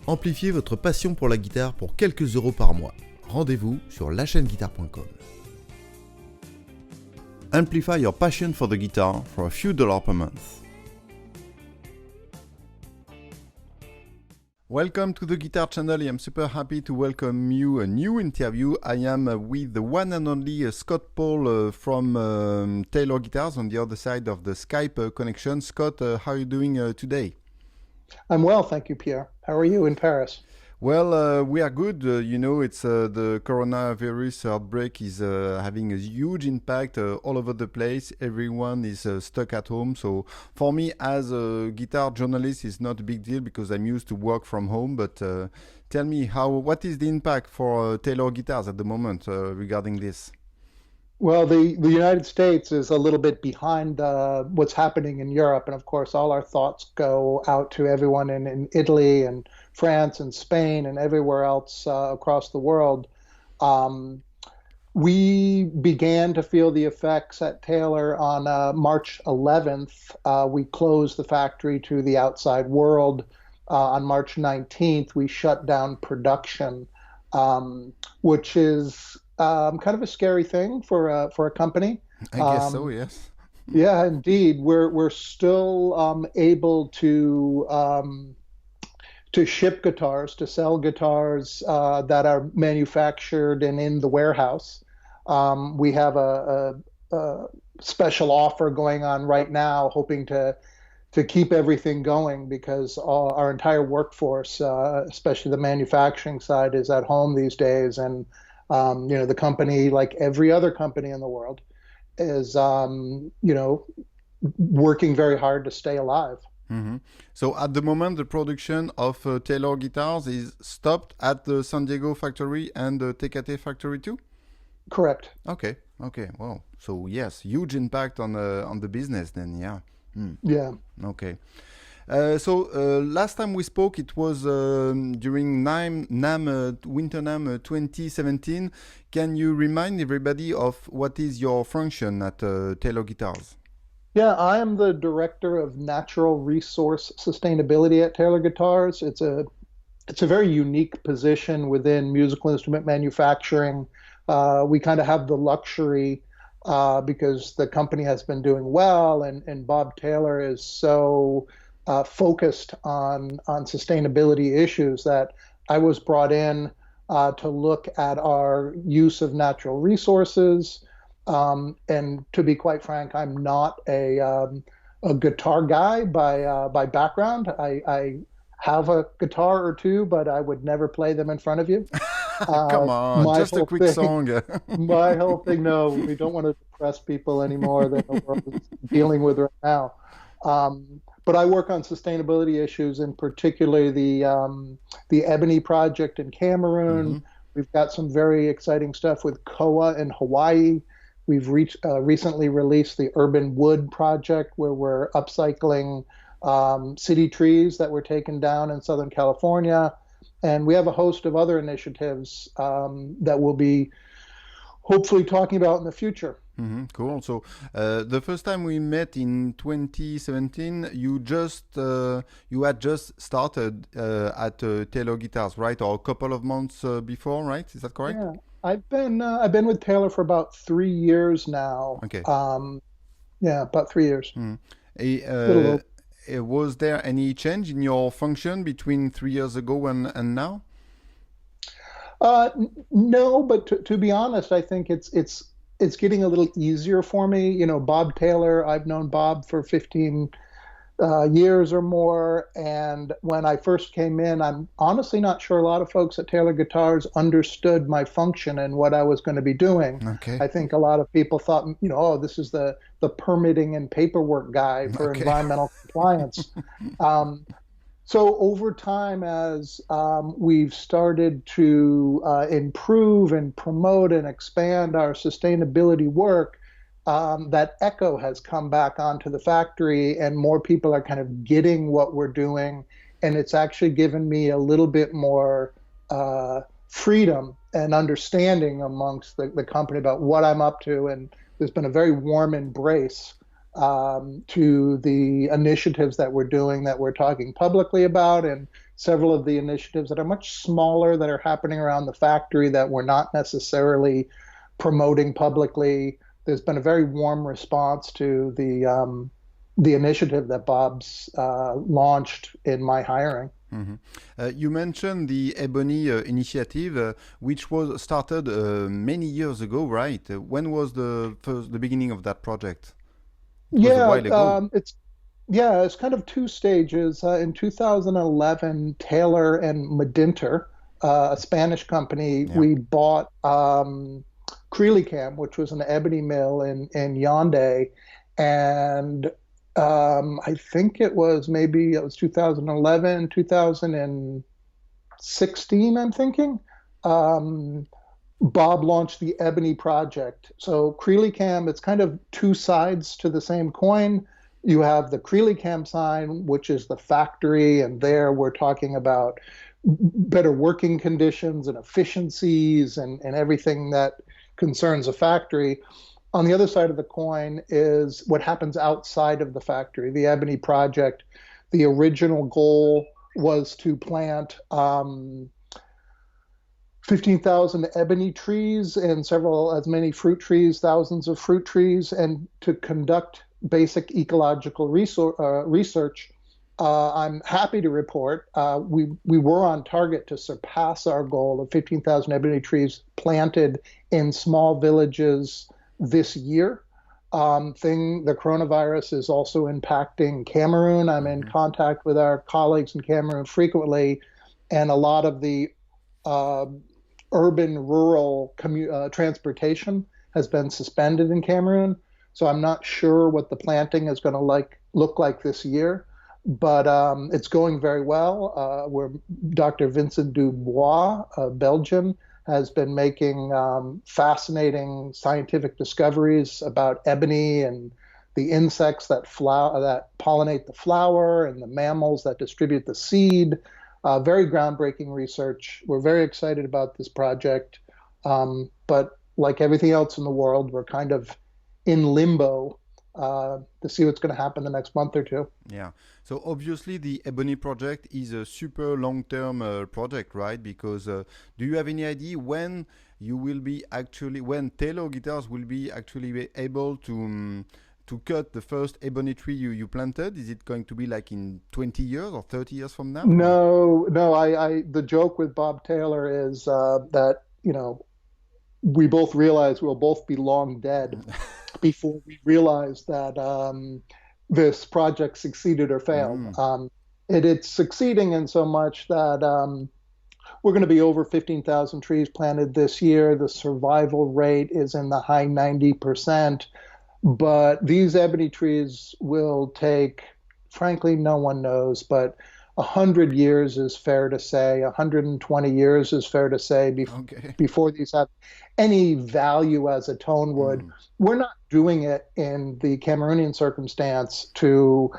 Amplifiez votre passion pour la guitare pour quelques euros par mois. Rendez-vous sur lachaîneguitare.com. Amplify your passion for the guitar for a few dollars per month. Welcome to the Guitar Channel. I am super happy to welcome you a new interview. I am with the one and only Scott Paul from Taylor Guitars on the other side of the Skype connection. Scott, how are you doing today? I'm well, thank you, Pierre. How are you in Paris? Well, we are good. It's the coronavirus outbreak is having a huge impact all over the place. Everyone is stuck at home. So for me, as a guitar journalist, it's not a big deal because I'm used to work from home. But tell me, what is the impact for Taylor Guitars at the moment regarding this? Well, the United States is a little bit behind what's happening in Europe. And of course, all our thoughts go out to everyone in Italy and France and Spain and everywhere else across the world. We began to feel the effects at Taylor on March 11th. We closed the factory to the outside world. On March 19th, we shut down production, which is kind of a scary thing for a company. I guess so, yes. Yeah, indeed. We're still able to ship guitars, to sell guitars that are manufactured and in the warehouse. We have a special offer going on right now, hoping to keep everything going because our entire workforce, especially the manufacturing side, is at home these days. And the company, like every other company in the world, is working very hard to stay alive. Mm-hmm. So at the moment, the production of Taylor Guitars is stopped at the San Diego factory and the Tecate factory too? Correct. Okay. Well, so yes, huge impact on the business then, yeah. Yeah. Okay. Last time we spoke, it was during NAMM, Winter NAMM 2017. Can you remind everybody of what is your function at Taylor Guitars? Yeah, I am the director of Natural Resource Sustainability at Taylor Guitars. It's a very unique position within musical instrument manufacturing. We kind of have the luxury because the company has been doing well, and Bob Taylor is so focused on sustainability issues that I was brought in to look at our use of natural resources. And to be quite frank, I'm not a guitar guy by background. I have a guitar or two, but I would never play them in front of you. Come on, just a quick song. My whole thing, no, we don't want to depress people anymore than the world is dealing with right now. But I work on sustainability issues, in particular the Ebony project in Cameroon. Mm-hmm. We've got some very exciting stuff with Koa in Hawaii. We've recently released the Urban Wood project, where we're upcycling city trees that were taken down in Southern California. And we have a host of other initiatives that we'll be hopefully talking about in the future. Mm-hmm, cool. So the first time we met in 2017, you had just started at Taylor Guitars, right? Or a couple of months before, right? Is that correct? Yeah, I've been with Taylor for about 3 years now. Okay. About 3 years. Mm. Was there any change in your function between 3 years ago and now? No, but to be honest, I think it's getting a little easier for me. Bob Taylor, I've known Bob for 15 years or more. And when I first came in, I'm honestly not sure a lot of folks at Taylor Guitars understood my function and what I was going to be doing. Okay. I think a lot of people thought, this is the permitting and paperwork guy for environmental compliance. So over time, as we've started to improve and promote and expand our sustainability work, that echo has come back onto the factory, and more people are kind of getting what we're doing. And it's actually given me a little bit more freedom and understanding amongst the company about what I'm up to. And there's been a very warm embrace to the initiatives that we're doing, that we're talking publicly about, and several of the initiatives that are much smaller that are happening around the factory that we're not necessarily promoting publicly. There's been a very warm response to the initiative that Bob's launched in my hiring. Mhm. You mentioned the Ebony initiative, which was started many years ago, right? When was the beginning of that project? It was a Yeah, while ago. it's kind of two stages. In 2011, Taylor and Medinter, a Spanish company, Yeah. we bought Creeleycam, which was an ebony mill in Yaoundé, and I think it was 2011, 2016, I'm thinking. Um, Bob launched the Ebony project. So Creeleycam, it's kind of two sides to the same coin. You have the Creeleycam side, which is the factory, and there we're talking about better working conditions and efficiencies and everything that concerns a factory. On the other side of the coin is what happens outside of the factory. The Ebony project, the original goal was to plant 15,000 ebony trees and as many fruit trees, thousands of fruit trees, and to conduct basic ecological research. I'm happy to report we were on target to surpass our goal of 15,000 ebony trees planted in small villages this year. The coronavirus is also impacting Cameroon. I'm in Mhm. contact with our colleagues in Cameroon frequently, and a lot of the uh, urban rural transportation has been suspended in Cameroon. So I'm not sure what the planting is going to look like this year, but it's going very well. Where Dr. Vincent Dubois, a Belgian, has been making fascinating scientific discoveries about ebony and the insects that pollinate the flower and the mammals that distribute the seed. Very groundbreaking research. We're very excited about this project, but like everything else in the world, we're kind of in limbo to see what's going to happen the next month or two. Yeah. So obviously the Ebony project is a super long-term project, right? Because do you have any idea when when Taylor Guitars will be actually able to cut the first ebony tree you planted? Is it going to be like in 20 years or 30 years from now? Or? No, no. The joke with Bob Taylor is that we both realize we'll both be long dead before we realize that this project succeeded or failed. Mm. It's succeeding in so much that we're going to be over 15,000 trees planted this year. The survival rate is in the high 90%. But these ebony trees will take, frankly, no one knows, but 100 years is fair to say, 120 years is fair to say Okay. before these have any value as a tone would. Mm. We're not doing it in the Cameroonian circumstance to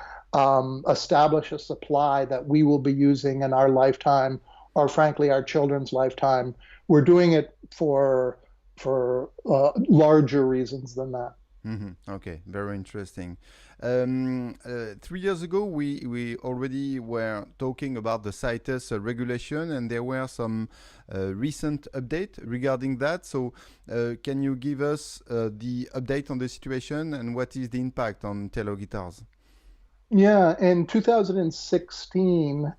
establish a supply that we will be using in our lifetime or frankly our children's lifetime. We're doing it for larger reasons than that. Okay, very interesting. 3 years ago, we already were talking about the CITES regulation, and there were some recent update regarding that. So, can you give us the update on the situation and what is the impact on Taylor Guitars? Yeah, in 2016,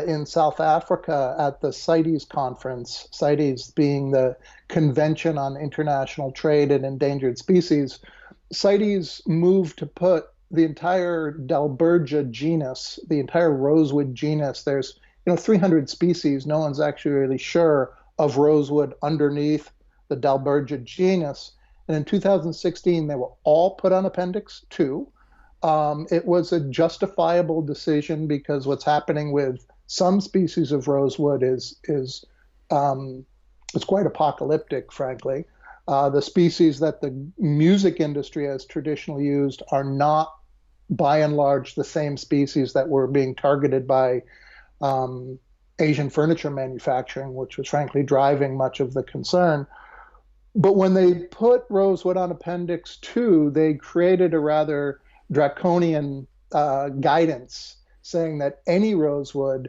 in South Africa at the CITES conference, CITES being the Convention on International Trade in Endangered Species, CITES moved to put the entire Dalbergia genus, the entire rosewood genus, there's 300 species, no one's actually really sure of rosewood underneath the Dalbergia genus. And in 2016, they were all put on Appendix 2. It was a justifiable decision because what's happening with some species of rosewood is it's quite apocalyptic, frankly. The species that the music industry has traditionally used are not, by and large, the same species that were being targeted by Asian furniture manufacturing, which was frankly driving much of the concern. But when they put rosewood on Appendix 2, they created a rather draconian guidance saying that any rosewood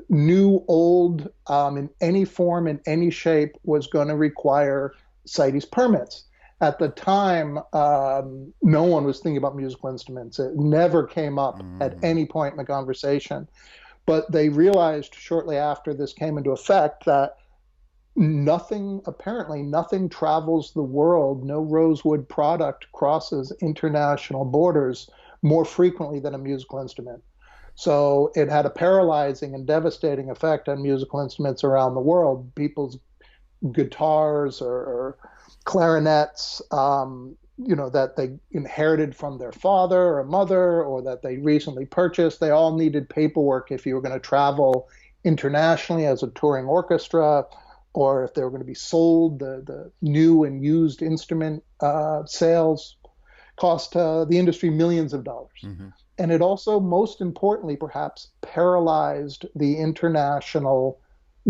new, old, in any form, in any shape, was going to require CITES permits. At the time, no one was thinking about musical instruments. It never came up at any point in the conversation. But they realized shortly after this came into effect that apparently nothing travels the world, no rosewood product crosses international borders more frequently than a musical instrument. So it had a paralyzing and devastating effect on musical instruments around the world. People's guitars or clarinets, that they inherited from their father or mother, or that they recently purchased, they all needed paperwork if you were going to travel internationally as a touring orchestra, or if they were going to be sold. The new and used instrument sales cost the industry millions of dollars. And it also, most importantly, perhaps, paralyzed the international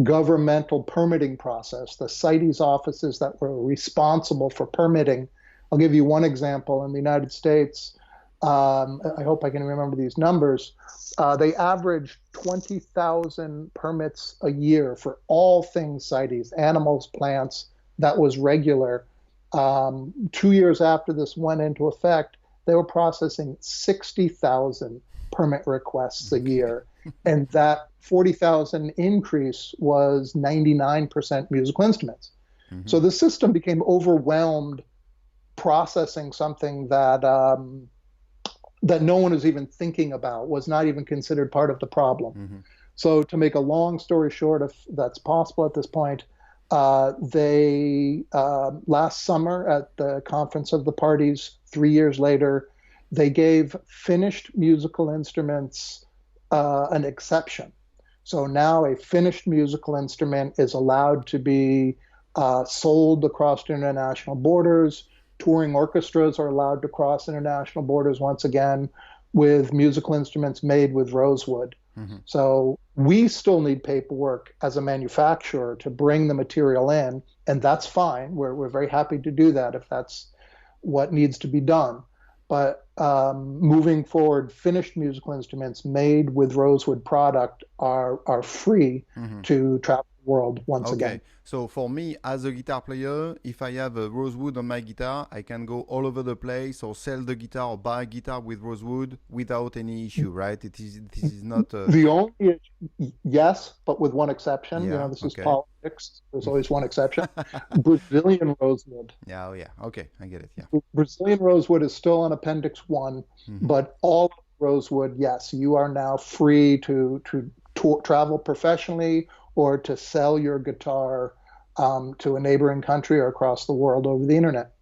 governmental permitting process, the CITES offices that were responsible for permitting. I'll give you one example. In the United States, I hope I can remember these numbers, they averaged 20,000 permits a year for all things CITES, animals, plants. That was regular. 2 years after this went into effect, they were processing 60,000 permit requests a year. And that 40,000 increase was 99% musical instruments. So the system became overwhelmed processing something that that no one was even thinking about, was not even considered part of the problem. So to make a long story short, if that's possible at this point, they last summer at the Conference of the Parties, 3 years later, they gave finished musical instruments an exception. So now a finished musical instrument is allowed to be sold across international borders. Touring orchestras are allowed to cross international borders once again with musical instruments made with rosewood. So we still need paperwork as a manufacturer to bring the material in, and that's fine. We're very happy to do that if that's what needs to be done. But moving forward, finished musical instruments made with rosewood product are free to travel the world once again. So for me, as a guitar player, if I have a rosewood on my guitar, I can go all over the place or sell the guitar or buy a guitar with rosewood without any issue, right? This is not. The only yes, but with one exception. Yeah. This is politics. There's always one exception. Brazilian rosewood. Yeah. Yeah. Okay, I get it. Yeah. Brazilian rosewood is still on Appendix 1, but all rosewood, yes, you are now free to travel professionally or to sell your guitar to a neighboring country or across the world over the internet.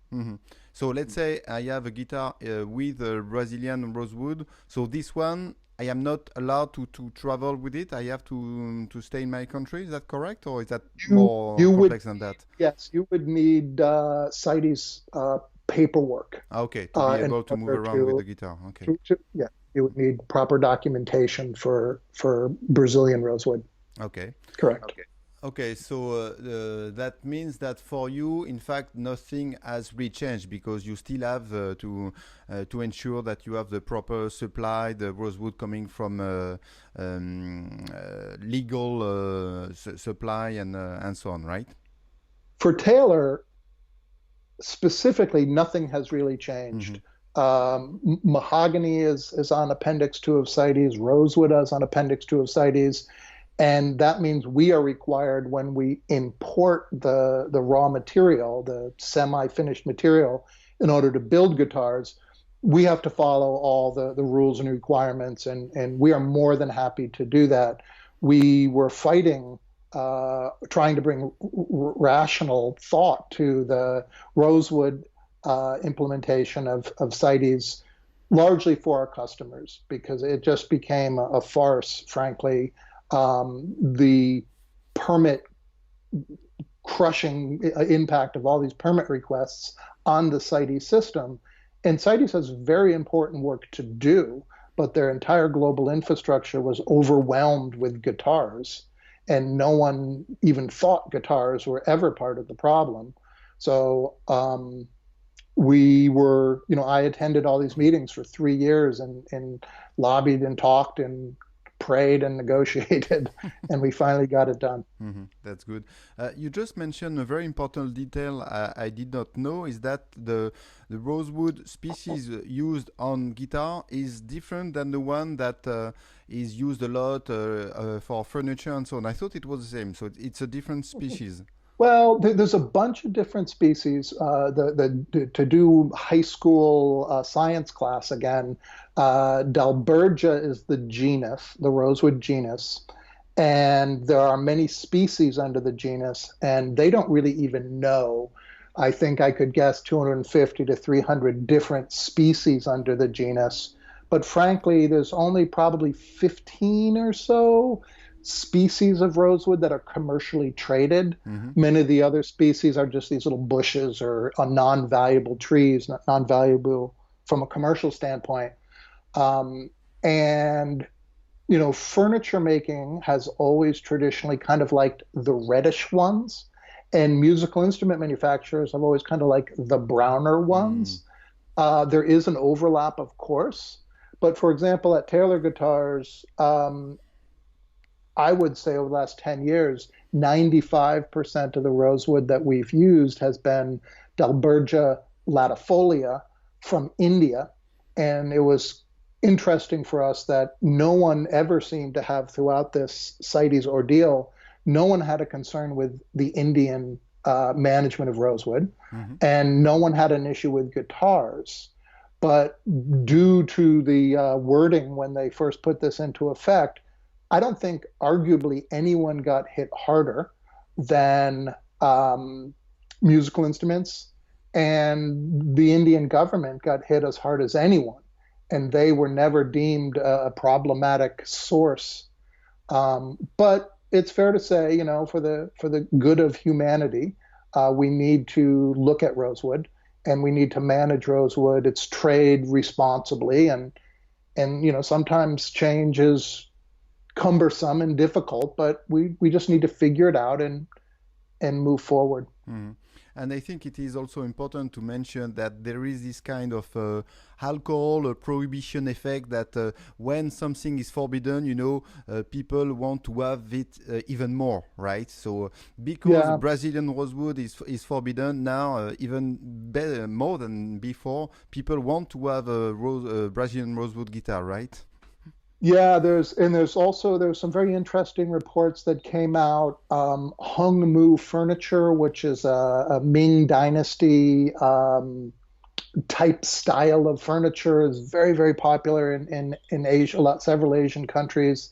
So let's say I have a guitar with a Brazilian rosewood. So this one, I am not allowed to travel with it. I have to stay in my country. Is that correct, or is that more complex than that? Yes, you would need CITES paperwork. Okay, to be able to move around with the guitar. Okay. Yeah, you would need proper documentation for Brazilian rosewood. Okay. Correct. Okay, so that means that for you, in fact, nothing has really changed because you still have to ensure that you have the proper supply, the rosewood coming from legal supply and so on, right? For Taylor, specifically, nothing has really changed. Mahogany is on Appendix 2 of CITES, rosewood is on Appendix 2 of CITES. And that means we are required, when we import the raw material, the semi-finished material, in order to build guitars, we have to follow all the rules and requirements, and we are more than happy to do that. We were fighting, trying to bring rational thought to the rosewood implementation of CITES, largely for our customers, because it just became a farce, frankly. The permit crushing impact of all these permit requests on the CITES system. And CITES has very important work to do, but their entire global infrastructure was overwhelmed with guitars, and no one even thought guitars were ever part of the problem. So we were, I attended all these meetings for 3 years and lobbied and talked and prayed and negotiated, and we finally got it done. That's good. You just mentioned a very important detail I did not know is that the rosewood species used on guitar is different than the one that is used a lot for furniture and so on. I thought it was the same, so it's a different species. Well, there's a bunch of different species. To do high school science class again, Dalbergia is the genus, the rosewood genus, and there are many species under the genus, and they don't really even know. I think I could guess 250 to 300 different species under the genus, but frankly, there's only probably 15 or so species of rosewood that are commercially traded. Many of the other species are just these little bushes or non-valuable trees, not non-valuable from a commercial standpoint. And, you know, furniture making has always traditionally kind of liked the reddish ones, and musical instrument manufacturers have always kind of liked the browner ones. There is an overlap, of course, but for example, at Taylor Guitars, I would say over the last 10 years, 95% of the rosewood that we've used has been Dalbergia latifolia from India. And it was interesting for us that no one ever seemed to have, throughout this CITES ordeal, no one had a concern with the Indian management of rosewood, and no one had an issue with guitars. But due to the wording when they first put this into effect, I don't think arguably anyone got hit harder than musical instruments, and the Indian government got hit as hard as anyone, and they were never deemed a problematic source. But it's fair to say, you know, for the good of humanity, we need to look at rosewood, and we need to manage rosewood, its trade responsibly, and you know, sometimes change is cumbersome and difficult, but we just need to figure it out and move forward. And I think it is also important to mention that there is this kind of alcohol prohibition effect that when something is forbidden, you know, people want to have it even more, right? So because Brazilian rosewood is forbidden now, even better, more than before, people want to have a Brazilian rosewood guitar, right? Yeah, there's some very interesting reports that came out. Hung Mu Furniture, which is a Ming Dynasty type style of furniture, is very, very popular in Asia, several Asian countries.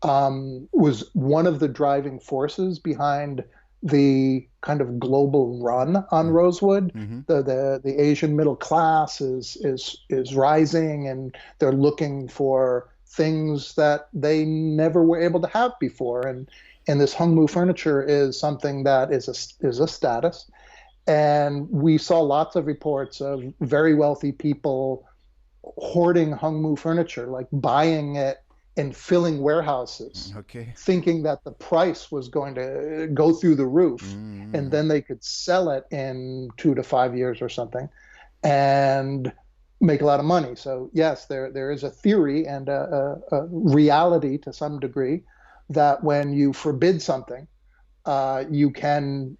Was one of the driving forces behind the kind of global run on rosewood. The Asian middle class is rising, and they're looking for things that they never were able to have before, and this Hung Mu furniture is something that is a status. And we saw lots of reports of very wealthy people hoarding Hung Mu furniture, like buying it and filling warehouses, thinking that the price was going to go through the roof, and then they could sell it in 2 to 5 years or something, and make a lot of money. So yes, there is a theory and a reality to some degree that when you forbid something, the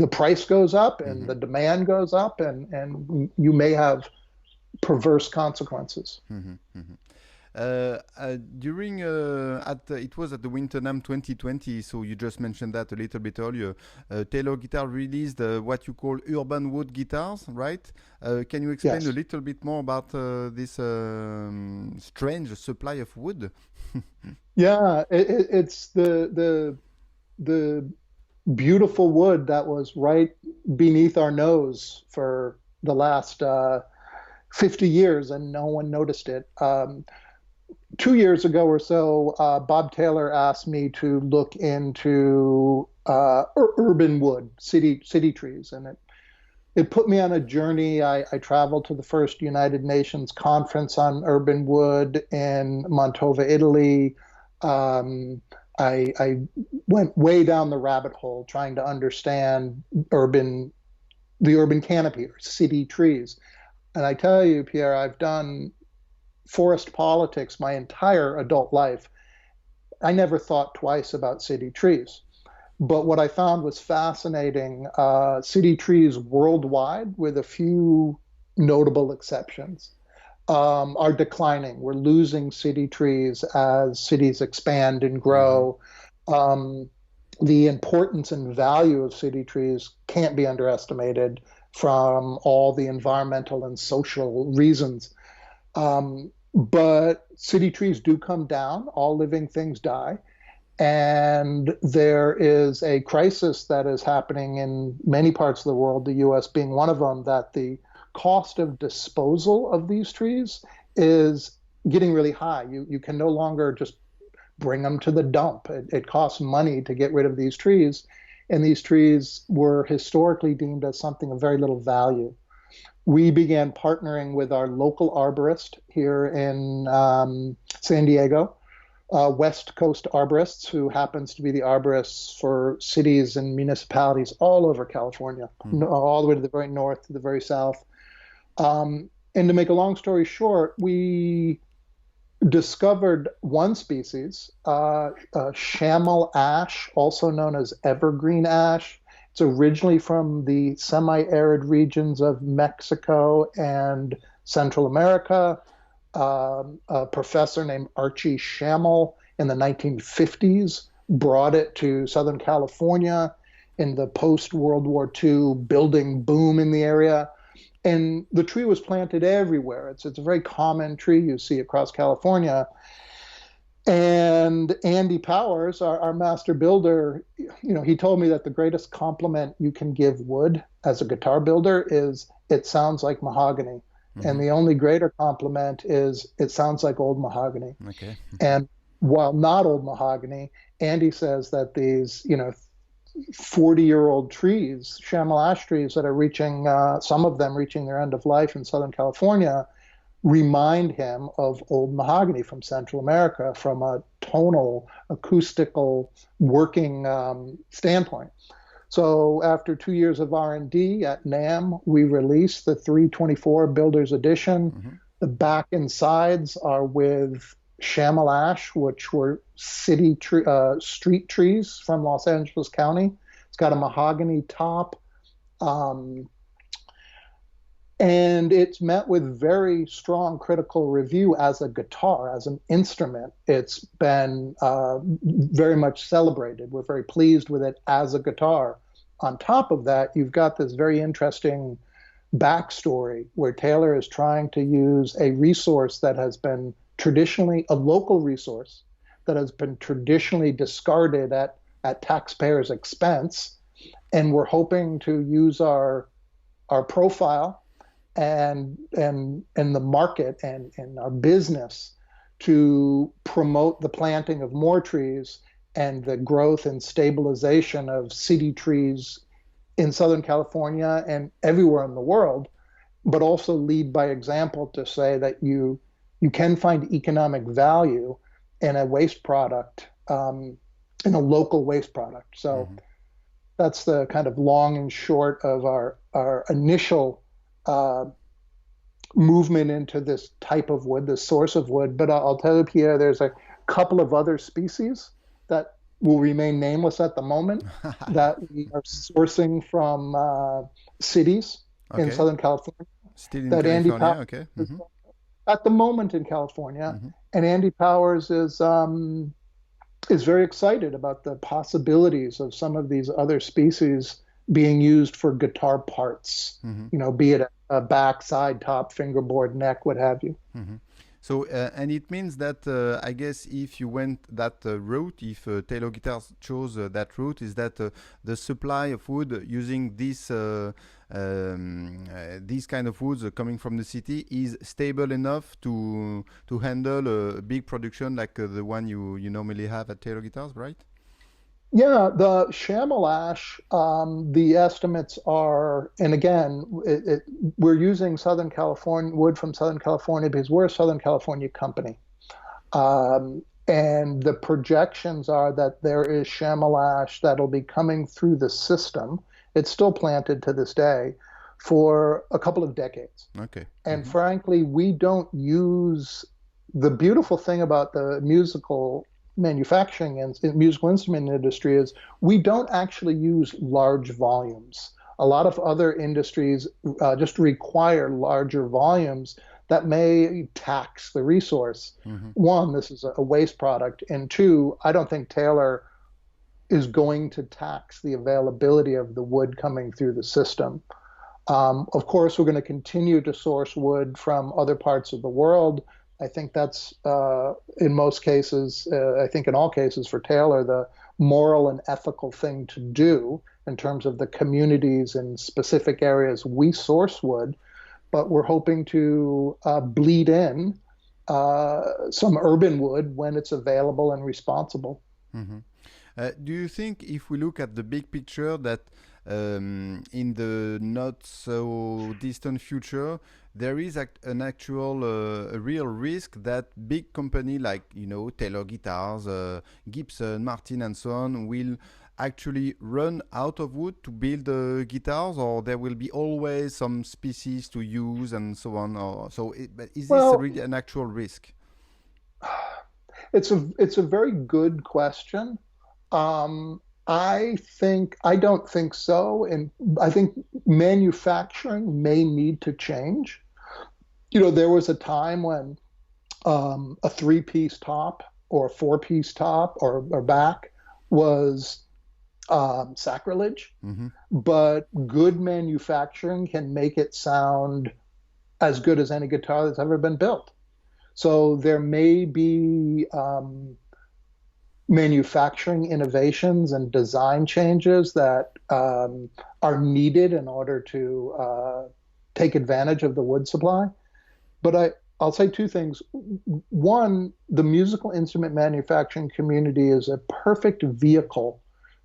price goes up and the demand goes up, and you may have perverse consequences. During it was at the Winter NAMM 2020, so you just mentioned that a little bit earlier. Taylor Guitar released what you call urban wood guitars, right? Can you explain a little bit more about this strange supply of wood? Yeah, it's the beautiful wood that was right beneath our nose for the last 50 years, and no one noticed it. 2 years ago or so, Bob Taylor asked me to look into urban wood, city trees, and it put me on a journey. I traveled to the first United Nations conference on urban wood in Mantova, Italy. I went way down the rabbit hole trying to understand the urban canopy, or city trees. And I tell you, Pierre, I've done forest politics my entire adult life, I never thought twice about city trees. But what I found was fascinating. City trees worldwide, with a few notable exceptions, are declining. We're losing city trees as cities expand and Mm-hmm. grow. Um, the importance and value of city trees can't be underestimated from all the environmental and social reasons. But city trees do come down, all living things die. And there is a crisis that is happening in many parts of the world, the US being one of them, that the cost of disposal of these trees is getting really high. You can no longer just bring them to the dump. It costs money to get rid of these trees. And these trees were historically deemed as something of very little value. We began partnering with our local arborist here in San Diego, West Coast arborists, who happens to be the arborists for cities and municipalities all over California, all the way to the very north, to the very south. And to make a long story short, we discovered one species, chamal ash, also known as evergreen ash. It's originally from the semi-arid regions of Mexico and Central America. A professor named Archie Schammel in the 1950s brought it to Southern California in the post-World War II building boom in the area. And the tree was planted everywhere. It's a very common tree you see across California. And Andy Powers, our master builder, he told me that the greatest compliment you can give wood as a guitar builder is it sounds like mahogany. Mm-hmm. And the only greater compliment is it sounds like old mahogany. Okay. And while not old mahogany, Andy says that these, 40-year-old trees, chamal ash trees that are reaching, some of them reaching their end of life in Southern California, remind him of old mahogany from Central America from a tonal, acoustical, working standpoint. So after 2 years of R&D at NAMM, we released the 324 Builders Edition. Mm-hmm. The back and sides are with chamal ash, which were street trees from Los Angeles County. It's got a mahogany top. And it's met with very strong critical review as a guitar, as an instrument. It's been very much celebrated. We're very pleased with it as a guitar. On top of that, you've got this very interesting backstory where Taylor is trying to use a resource that has been traditionally a local resource that has been traditionally discarded at taxpayers' expense. And we're hoping to use our profile and the market and our business to promote the planting of more trees and the growth and stabilization of city trees in Southern California and everywhere in the world, but also lead by example to say that you can find economic value in a waste product, in a local waste product. So that's the kind of long and short of our initial movement into this type of wood, this source of wood. But I'll tell you, Pierre, there's a couple of other species that will remain nameless at the moment that we are sourcing from cities in Southern California. Still in California, Andy Powers okay. is at the moment in California. And Andy Powers is very excited about the possibilities of some of these other species being used for guitar parts, be it a back, side, top, fingerboard, neck, what have you. So, and it means that I guess if you went that route, if Taylor Guitars chose that route, is that the supply of wood using these kind of woods coming from the city is stable enough to handle a big production like the one you normally have at Taylor Guitars, right? Yeah, the chamal ash, the estimates are, and again, we're using Southern California wood from Southern California because we're a Southern California company. And the projections are that there is chamal ash that'll be coming through the system. It's still planted to this day for a couple of decades. Okay. And frankly, we don't use the beautiful thing about the musical manufacturing and musical instrument industry is we don't actually use large volumes. A lot of other industries just require larger volumes that may tax the resource. Hmm. One, this is a waste product, and two, I don't think Taylor is going to tax the availability of the wood coming through the system. Of course, we're going to continue to source wood from other parts of the world. I think that's, in most cases, I think in all cases for Taylor, the moral and ethical thing to do in terms of the communities and specific areas we source wood. But we're hoping to bleed in some urban wood when it's available and responsible. Hmm. Do you think if we look at the big picture that in the not so distant future, there is an actual, a real risk that big company like, Taylor Guitars, Gibson, Martin, and so on will actually run out of wood to build guitars, or there will be always some species to use and so on? Or so, but is this Well, really an actual risk? it's a very good question. I don't think so, and I think manufacturing may need to change. There was a time when a three-piece top or a four-piece top or back was sacrilege, Hmm. but good manufacturing can make it sound as good as any guitar that's ever been built. So there may be manufacturing innovations and design changes that are needed in order to take advantage of the wood supply. But I'll say two things. One, the musical instrument manufacturing community is a perfect vehicle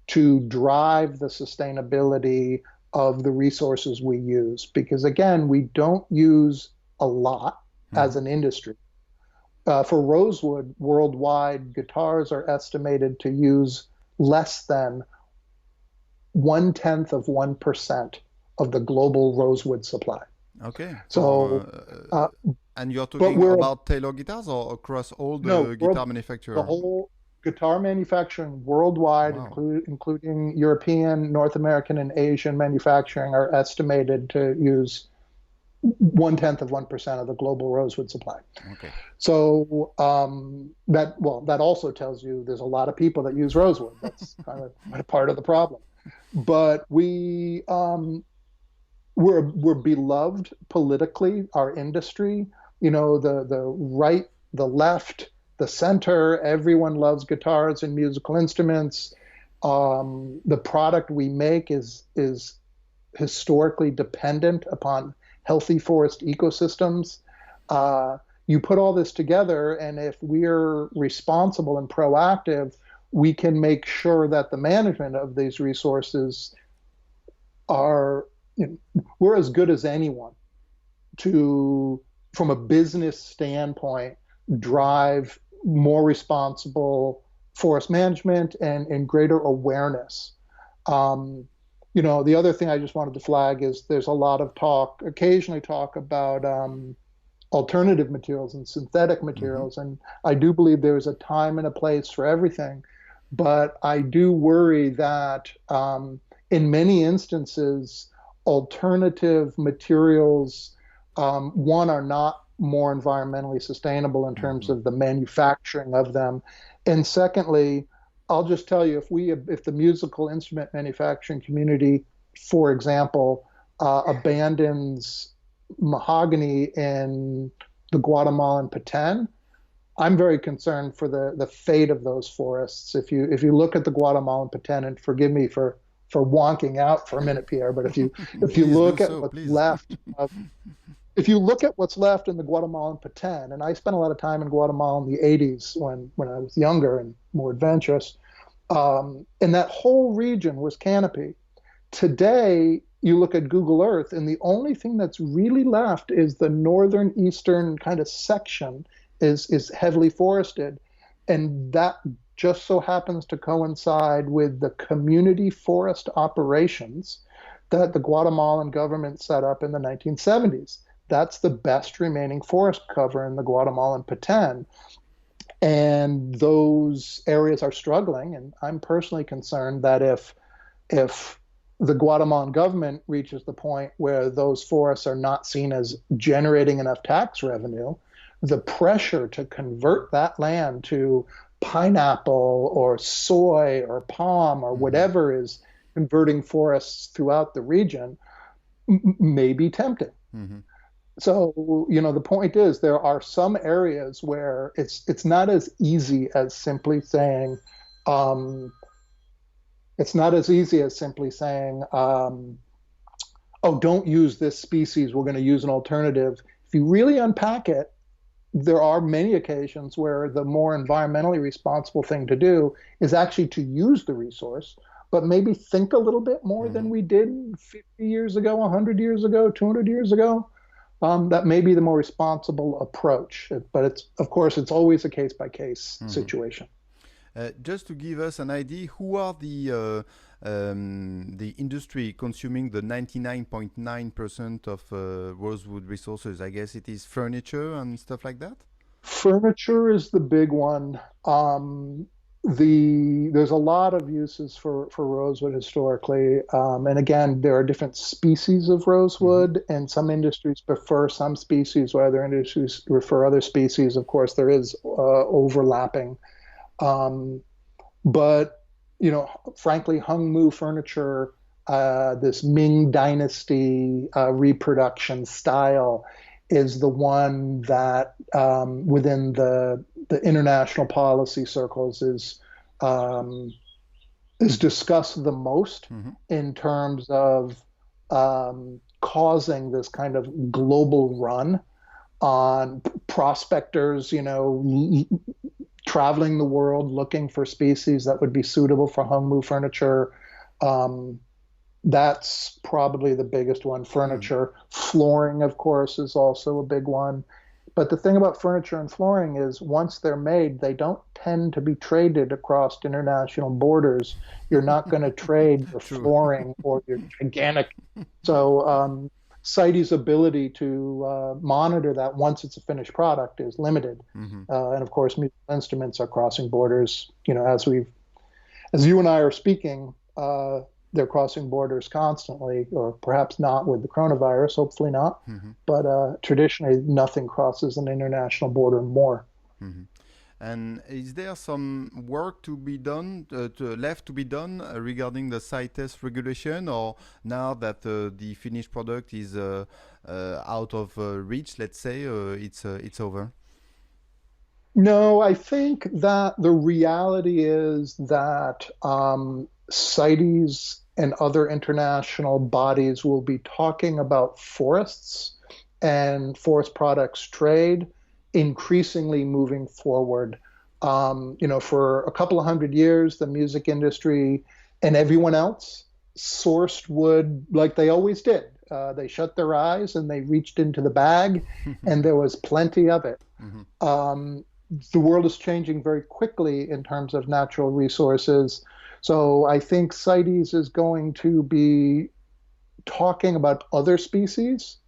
to drive the sustainability of the resources we use. Because again, we don't use a lot as Hmm. an industry. For rosewood, worldwide, guitars are estimated to use less than 1/10 of 1% of the global rosewood supply. Okay. So, uh, And you're but talking we're about Taylor guitars or across all no, the world, guitar the manufacturer? whole guitar manufacturing worldwide, Wow. including European, North American, and Asian manufacturing, are estimated to use 1/10 of 1% of the global rosewood supply. Okay. So that also tells you there's a lot of people that use rosewood. That's kind of part of the problem. But we're beloved politically. Our industry, the right, the left, the center. Everyone loves guitars and musical instruments. The product we make is historically dependent upon healthy forest ecosystems. You put all this together, and if we're responsible and proactive, we can make sure that the management of these resources are, we're as good as anyone to, from a business standpoint, drive more responsible forest management and greater awareness. The other thing I just wanted to flag is there's a lot of talk, occasionally talk about alternative materials and synthetic Hmm. materials. And I do believe there's a time and a place for everything. But I do worry that in many instances, alternative materials, one, are not more environmentally sustainable in terms Hmm. of the manufacturing of them. And secondly, I'll just tell you, if the musical instrument manufacturing community, for example, abandons mahogany in the Guatemalan Petén, I'm very concerned for the fate of those forests. If you look at the Guatemalan Petén, and forgive me for wonking out for a minute, Pierre, but if you Please do look at so, what's please. left of if you look at what's left in the Guatemalan Petén, and I spent a lot of time in Guatemala in the 80s when I was younger and more adventurous, and that whole region was canopy. Today, you look at Google Earth, and the only thing that's really left is the northern eastern kind of section is heavily forested, and that just so happens to coincide with the community forest operations that the Guatemalan government set up in the 1970s. That's the best remaining forest cover in the Guatemalan Petén. And those areas are struggling. And I'm personally concerned that if the Guatemalan government reaches the point where those forests are not seen as generating enough tax revenue, the pressure to convert that land to pineapple or soy or palm or Mm-hmm. whatever is converting forests throughout the region may be tempting. Mm-hmm. So, the point is there are some areas where it's not as easy as simply saying, um, it's not as easy as simply saying, oh, don't use this species. We're going to use an alternative. If you really unpack it, there are many occasions where the more environmentally responsible thing to do is actually to use the resource, but maybe think a little bit more Mm-hmm. than we did 50 years ago, 100 years ago, 200 years ago. That may be the more responsible approach. But it's, of course, it's always a case by case Mm-hmm. situation. Just to give us an idea, who are the industry consuming the 99.9% of rosewood resources? I guess it is furniture and stuff like that. Furniture is the big one. There's a lot of uses for rosewood historically, and again, there are different species of Mm-hmm. rosewood, and some industries prefer some species, while other industries prefer other species. Of course, there is overlapping, um, but frankly, Hungmu furniture, this Ming Dynasty reproduction style, is the one that within the international policy circles um, is discussed the most Mm-hmm. in terms of causing this kind of global run on prospectors, traveling the world looking for species that would be suitable for Hongmu furniture. Um, that's probably the biggest one. Mm-hmm. Furniture, flooring, of course, is also a big one. But the thing about furniture and flooring is once they're made, they don't tend to be traded across international borders. You're not going to trade your True. flooring or your gigantic. So CITES' ability to monitor that once it's a finished product is limited. Mm-hmm. And of course, musical instruments are crossing borders. As you and I are speaking, they're crossing borders constantly, or perhaps not with the coronavirus, hopefully not. Mm-hmm. But traditionally, nothing crosses an international border more. Mm-hmm. And is there some work to be done, left to be done regarding the CITES regulation, or now that the finished product is out of reach, let's say, it's over? No, I think that the reality is that CITES and other international bodies will be talking about forests and forest products trade increasingly moving forward. For a couple of hundred years, the music industry and everyone else sourced wood like they always did. They shut their eyes and they reached into the bag, and there was plenty of it. Mm-hmm. Um, the world is changing very quickly in terms of natural resources. So I think CITES is going to be talking about other species.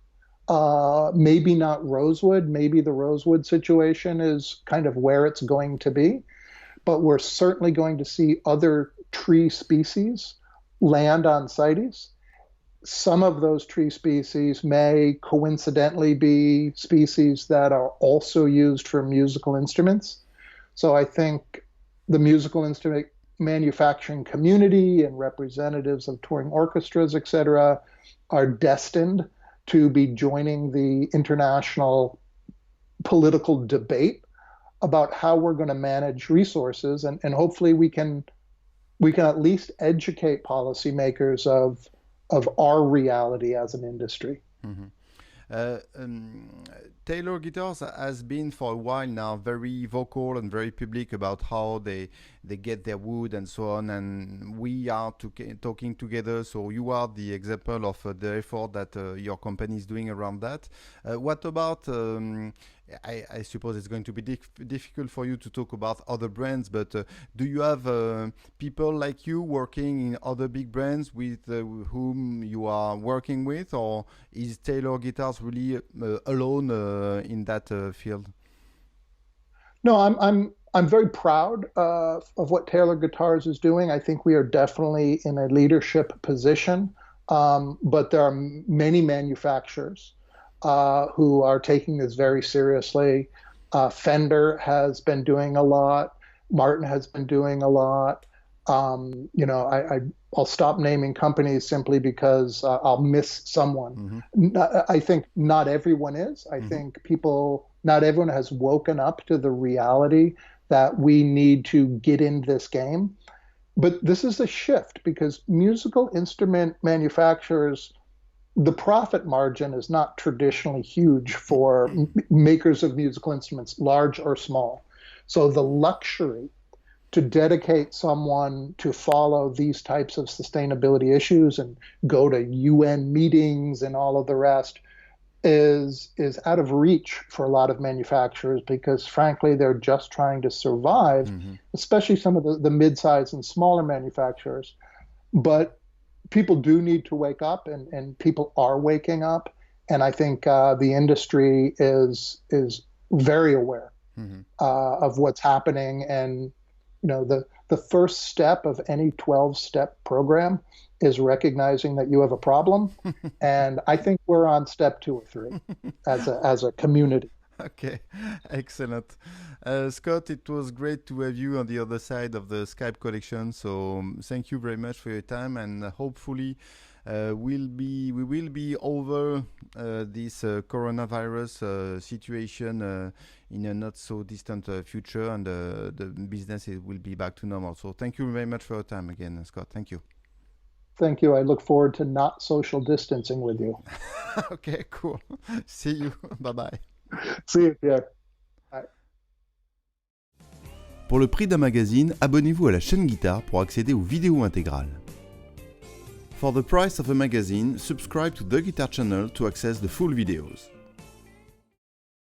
Maybe not rosewood. Maybe the rosewood situation is kind of where it's going to be. But we're certainly going to see other tree species land on CITES. Some of those tree species may coincidentally be species that are also used for musical instruments. So I think the musical instrument manufacturing community and representatives of touring orchestras, et cetera, are destined to be joining the international political debate about how we're going to manage resources, and hopefully we can at least educate policymakers of our reality as an industry. Mm-hmm. Uh, um, Taylor Guitars has been for a while now very vocal and very public about how they get their wood and so on, and we are talking together. So you are the example of the effort that your company is doing around that. What about? I suppose it's going to be difficult for you to talk about other brands, but do you have people like you working in other big brands with whom you are working with, or is Taylor Guitars really alone in that field? No, I'm very proud of what Taylor Guitars is doing. I think we are definitely in a leadership position, but there are many manufacturers who are taking this very seriously. Fender has been doing a lot. Martin has been doing a lot. I'll stop naming companies simply because I'll miss someone. I think not everyone is. I think not everyone has woken up to the reality that we need to get in this game. But this is a shift because musical instrument manufacturers, the profit margin is not traditionally huge for makers of musical instruments, large or small. So the luxury to dedicate someone to follow these types of sustainability issues and go to UN meetings and all of the rest is out of reach for a lot of manufacturers because frankly they're just trying to survive, especially some of the mid-sized and smaller manufacturers. But people do need to wake up, and people are waking up, and I think the industry is very aware of what's happening. And the first step of any 12-step program is recognizing that you have a problem. And I think we're on step 2 or 3 as a community. Okay, excellent. Scott, it was great to have you on the other side of the Skype connection. So thank you very much for your time, and hopefully we will be over this coronavirus situation in a not so distant future, and the business will be back to normal. So thank you very much for your time again, Scott. Thank you. Thank you. I look forward to not social distancing with you. Okay, cool. See you. Bye-bye. See you, Pierre. Bye. Pour le prix d'un magazine, abonnez-vous à la chaîne Guitare pour accéder aux vidéos intégrales. For the price of a magazine, subscribe to the Guitar channel to access the full videos.